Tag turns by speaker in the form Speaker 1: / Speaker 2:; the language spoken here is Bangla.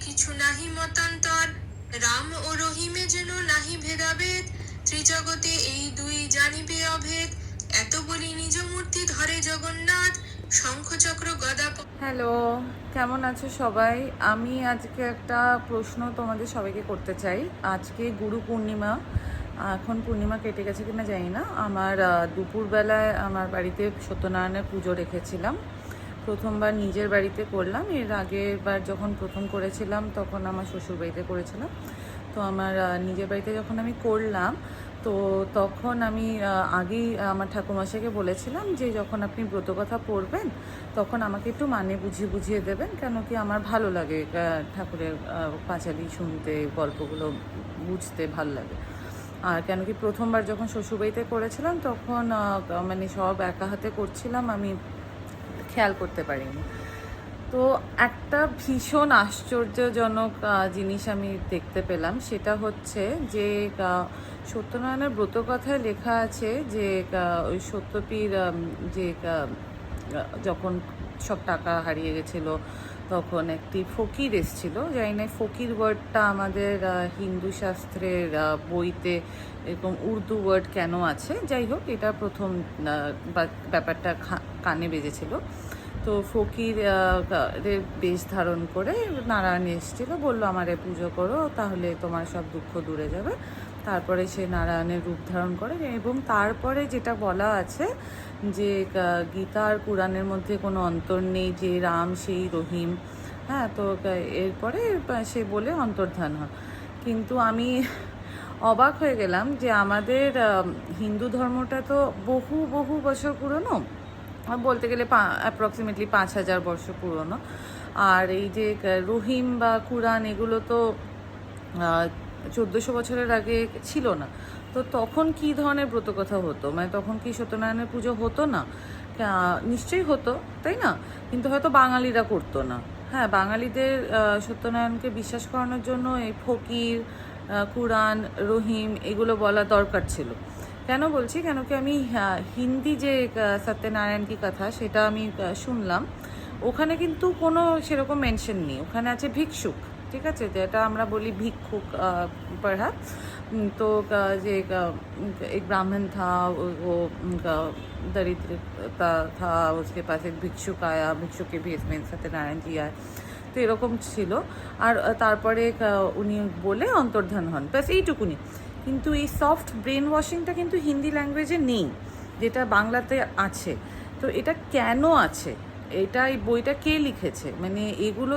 Speaker 1: কিছু নাহি মতান্তর, রাম ও রহিমে যেন নাহি ভেদাভেদ, ত্রিজগতে এই দুই জানিবে অভেদ, এত বলি নিজ মূর্তি ধরে জগন্নাথ, শঙ্খচক্র গদা। হ্যালো, কেমন আছো সবাই? আমি আজকে একটা প্রশ্ন তোমাদের সবাইকে করতে চাই। আজকে গুরু পূর্ণিমা, এখন পূর্ণিমা কেটে গেছে কিনা জানি না। আমার দুপুরবেলায় আমার বাড়িতে সত্যনারায়ণের পুজো রেখেছিলাম। প্রথমবার নিজের বাড়িতে করলাম, এর আগের বার যখন প্রথম করেছিলাম তখন আমার শ্বশুর বাড়িতে করেছিলাম। তো আমার নিজের বাড়িতে যখন আমি করলাম, তো তখন আমি আগেই আমার ঠাকুরমশাইকে বলেছিলাম যে যখন আপনি ব্রতকথা পড়বেন তখন আমাকে একটু মানে বুঝিয়ে বুঝিয়ে দেবেন, কেন কি আমার ভালো লাগে ঠাকুরের পাঁচালি শুনতে, গল্পগুলো বুঝতে ভালো লাগে। আর কেন কি প্রথমবার যখন শ্বশুরবাড়িতে করেছিলাম তখন মানে সব একা হাতে করছিলাম, আমি খেয়াল করতে পারিনি। তো একটা ভীষণ আশ্চর্যজনক জিনিস আমি দেখতে পেলাম, সেটা হচ্ছে যে সত্যনারায়ণের ব্রতকথায় লেখা আছে যে ওই সত্যপীর যে যখন সব টাকা হারিয়ে গেছিলো তখন একটি ফকির এসেছিলো। জানি না ফকির ওয়ার্ডটা আমাদের হিন্দু শাস্ত্রের বইতে এরকম উর্দু ওয়ার্ড কেন আছে, যাই হোক এটা প্রথম ব্যাপারটা কানে বেজেছিল। তো ফকির বেশ ধারণ করে নারায়ণ এসেছিল, বললো আমারে পুজো করো তাহলে তোমার সব দুঃখ দূরে যাবে। তারপরে সে নারায়ণের রূপ ধারণ করে, এবং তারপরে যেটা বলা আছে যে গীতা আর পুরাণের মধ্যে কোনো অন্তর নেই, যে রাম সেই রহিম। হ্যাঁ, তো এরপরে সে বলে অন্তর্ধান হয়। কিন্তু আমি অবাক হয়ে গেলাম যে আমাদের হিন্দু ধর্মটা তো বহু বহু বছর পুরনো, বলতে গেলে অ্যাপ্রক্সিমেটলি 5,000 বর্ষ পুরনো। আর এই যে রহিম বা কুরআন এগুলো তো 1400 বছরের আগে ছিল না। তো তখন কি ধরনের ব্রতকথা হতো? মানে তখন কি সত্যনারায়ণের পুজো হতো না? নিশ্চয়ই হতো, তাই না? কিন্তু হয়তো বাঙালিরা করতো না। হ্যাঁ, বাঙালিদের সত্যনারায়ণকে বিশ্বাস করানোর জন্য এই ফকির, কুরআন, রহিম এগুলো বলা দরকার ছিল। কেন বলছি, কেন কি আমি হিন্দি যে সত্যনারায়ণ কি কথা সেটা আমি শুনলাম, ওখানে কিন্তু কোনো সেরকম মেনশন নেই। ওখানে আছে ভিক্ষুক, ঠিক আছে, যেটা আমরা বলি ভিক্ষুক परहैप्स। तो যে एक ब्राह्मण था, वो दरिद्रता था, उसके पास एक भिक्षुक आया, भिक्षुक के भेष में सत्यनारायण जी आए। তো এরকম ছিল। আর তারপরে উনি বলে অন্তর্ধান হন, ব্যাস এইটুকুনি। কিন্তু এই সফট ব্রেন ওয়াশিংটা কিন্তু হিন্দি ল্যাঙ্গুয়েজে নেই, যেটা বাংলাতে আছে। তো এটা কেন আছে? এটা এই বইটা কে লিখেছে? মানে এগুলো